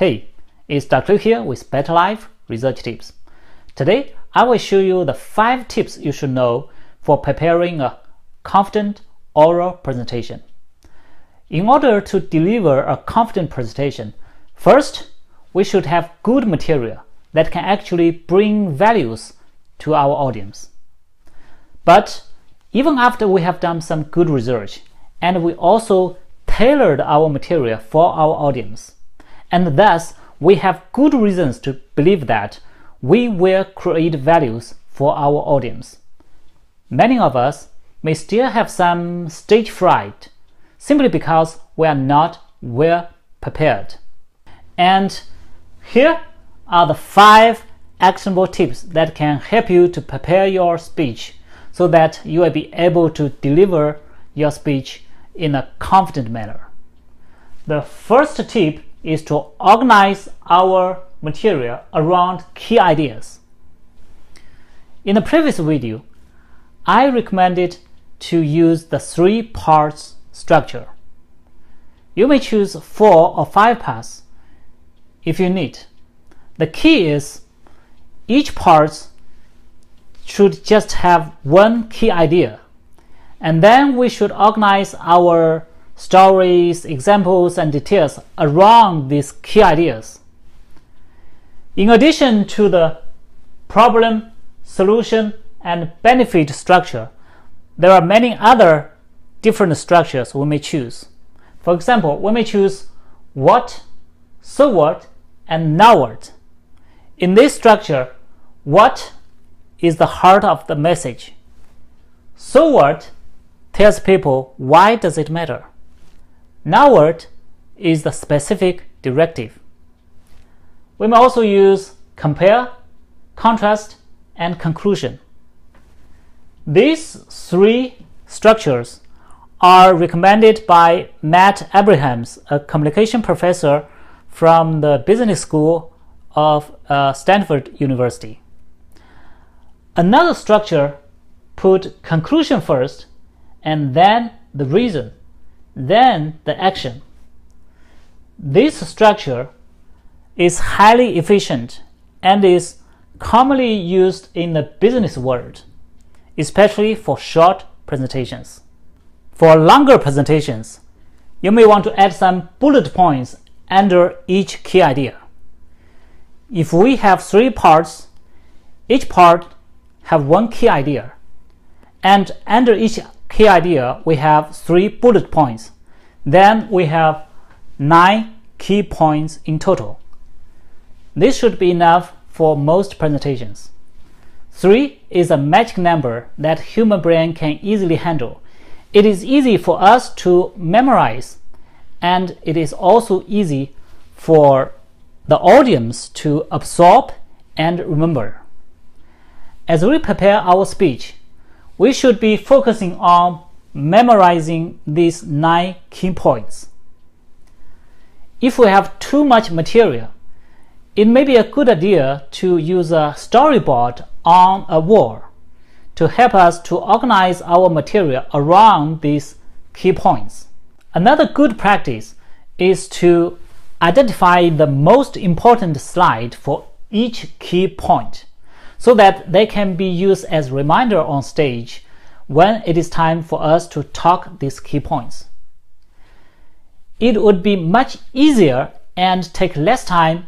Hey, it's Dr. here with Better Life Research Tips. Today, I will show you the 5 tips you should know for preparing a confident oral presentation. In order to deliver a confident presentation, first, we should have good material that can actually bring values to our audience. But even after we have done some good research, and we also tailored our material for our audience, and thus we have good reasons to believe that we will create values for our audience, many of us may still have some stage fright simply because we are not well prepared. And here are the 5 actionable tips that can help you to prepare your speech so that you will be able to deliver your speech in a confident manner. The first tip is to organize our material around key ideas. In the previous video, I recommended to use the 3 parts structure. You may choose 4 or 5 parts if you need. The key is each part should just have one key idea, and then we should organize our stories, examples, and details around these key ideas. In addition to the problem, solution, and benefit structure, there are many other different structures we may choose. For example, we may choose what, so what, and now what. In this structure, what is the heart of the message. So what tells people why does it matter. Now what is the specific directive. We may also use compare, contrast, and conclusion. These 3 structures are recommended by Matt Abrahams, a communication professor from the business school of Stanford University. Another structure put conclusion first, and then the reason, then the action. This structure is highly efficient and is commonly used in the business world, especially for short presentations. For longer presentations, you may want to add some bullet points under each key idea. If we have 3 parts, each part have one key idea, and under each key idea we have 3 bullet points. Then we have 9 key points in total. This should be enough for most presentations. 3 is a magic number that human brain can easily handle. It is easy for us to memorize, and it is also easy for the audience to absorb and remember. As we prepare our speech, we should be focusing on memorizing these 9 key points. If we have too much material, it may be a good idea to use a storyboard on a wall to help us to organize our material around these key points. Another good practice is to identify the most important slide for each key point so that they can be used as a reminder on stage when it is time for us to talk these key points. It would be much easier and take less time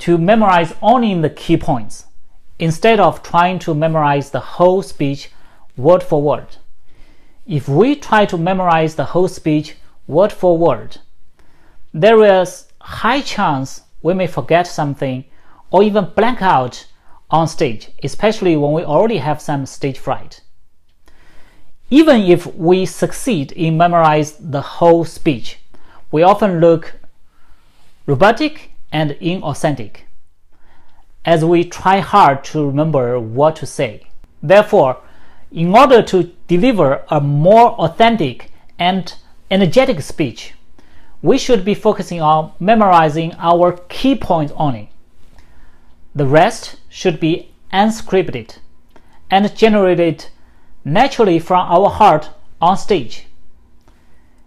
to memorize only the key points, instead of trying to memorize the whole speech word for word. If we try to memorize the whole speech word for word, there is a high chance we may forget something or even blank out on stage, especially when we already have some stage fright. Even if we succeed in memorizing the whole speech, we often look robotic and inauthentic as we try hard to remember what to say. Therefore, in order to deliver a more authentic and energetic speech, we should be focusing on memorizing our key points only. The rest should be unscripted and generated naturally from our heart on stage.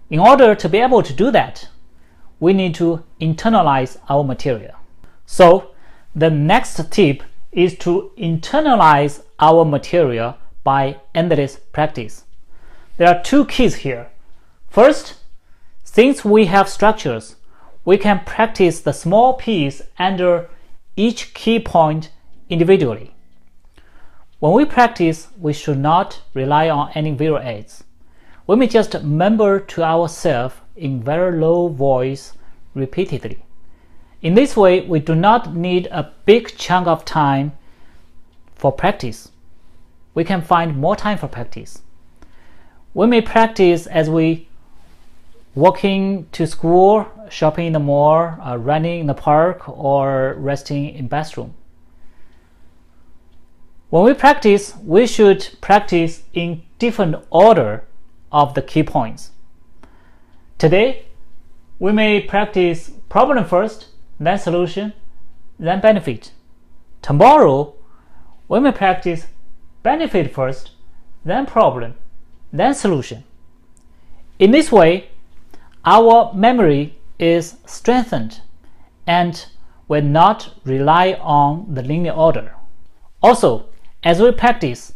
In order to be able to do that, we need to internalize our material. So the next tip is to internalize our material by endless practice. There are two keys here. First, since we have structures, we can practice the small piece under each key point individually. When we practice, we should not rely on any visual aids. We may just murmur to ourselves in very low voice repeatedly. In this way, we do not need a big chunk of time for practice. We can find more time for practice. We may practice as we walking to school, shopping in the mall, running in the park, or resting in bathroom. When we practice, we should practice in different order of the key points. Today, we may practice problem first, then solution, then benefit. Tomorrow, we may practice benefit first, then problem, then solution. In this way, our memory is strengthened and will not rely on the linear order. Also, as we practice,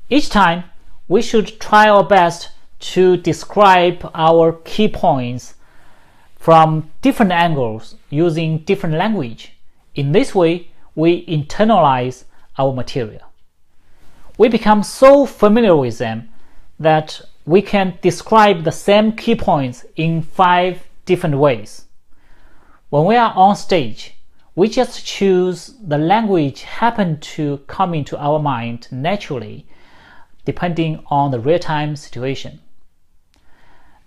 each time we should try our best to describe our key points from different angles using different language. In this way, we internalize our material. We become so familiar with them that we can describe the same key points in 5 different ways. When we are on stage, we just choose the language happen to come into our mind naturally, depending on the real-time situation.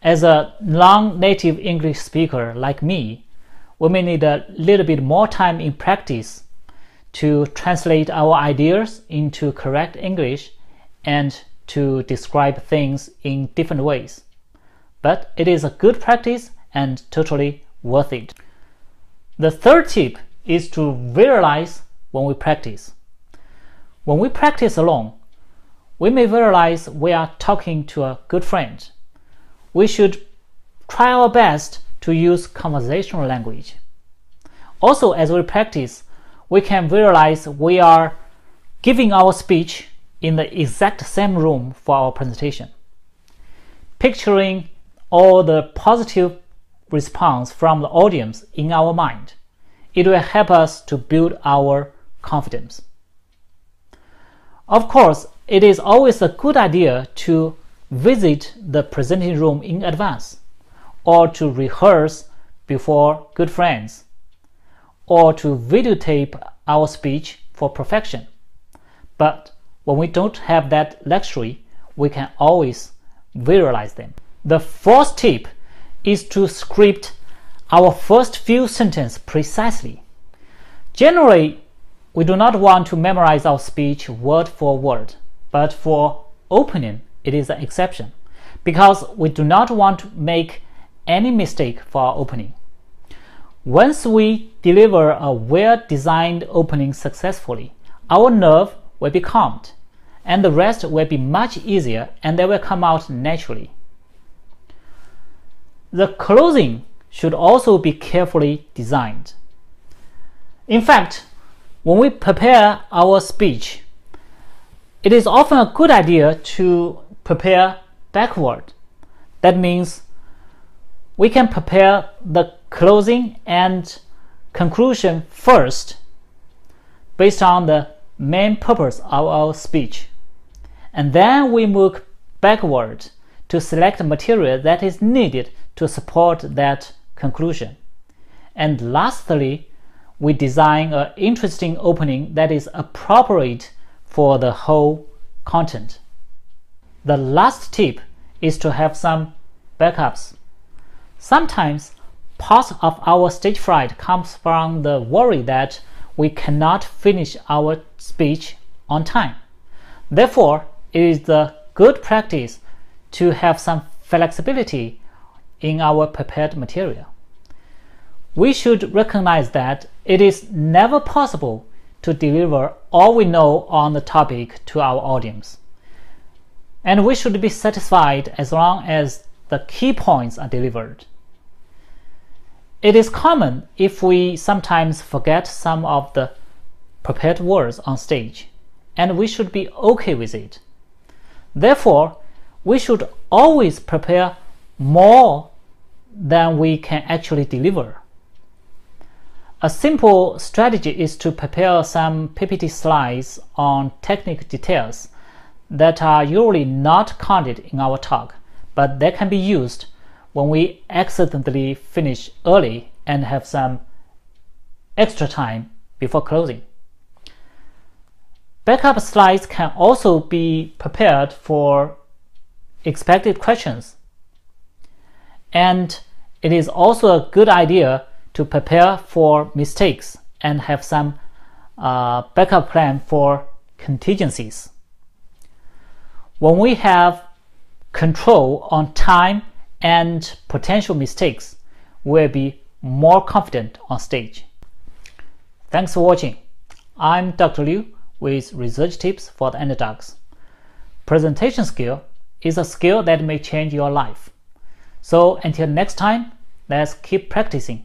As a non-native English speaker like me, we may need a little bit more time in practice to translate our ideas into correct English and to describe things in different ways. But it is a good practice and totally worth it. The third tip is to visualize when we practice. When we practice alone, we may visualize we are talking to a good friend. We should try our best to use conversational language. Also, as we practice, we can visualize we are giving our speech in the exact same room for our presentation. Picturing all the positive response from the audience in our mind, it will help us to build our confidence. Of course, it is always a good idea to visit the presenting room in advance, or to rehearse before good friends, or to videotape our speech for perfection. But when we don't have that luxury, we can always visualize them. The fourth tip is to script our first few sentences precisely. Generally, we do not want to memorize our speech word for word, but for opening, it is an exception, because we do not want to make any mistake for our opening. Once we deliver a well-designed opening successfully, our nerve will be calmed, and the rest will be much easier and they will come out naturally. The closing should also be carefully designed. In fact, when we prepare our speech, it is often a good idea to prepare backward. That means we can prepare the closing and conclusion first based on the main purpose of our speech. And then we move backward to select material that is needed to support that conclusion. And lastly, we design an interesting opening that is appropriate for the whole content. The last tip is to have some backups. Sometimes part of our stage fright comes from the worry that we cannot finish our speech on time. Therefore, it is a good practice to have some flexibility in our prepared material. We should recognize that it is never possible to deliver all we know on the topic to our audience. And we should be satisfied as long as the key points are delivered. It is common if we sometimes forget some of the prepared words on stage, and we should be okay with it. Therefore, we should always prepare more than we can actually deliver. A simple strategy is to prepare some PPT slides on technical details that are usually not counted in our talk, but that can be used when we accidentally finish early and have some extra time before closing. Backup slides can also be prepared for expected questions. And it is also a good idea to prepare for mistakes and have some backup plan for contingencies. When we have control on time and potential mistakes, we'll be more confident on stage. Thanks for watching. I'm Dr. Liu with Research Tips for the Underdogs. Presentation skill is a skill that may change your life. So until next time, let's keep practicing.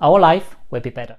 Our life will be better.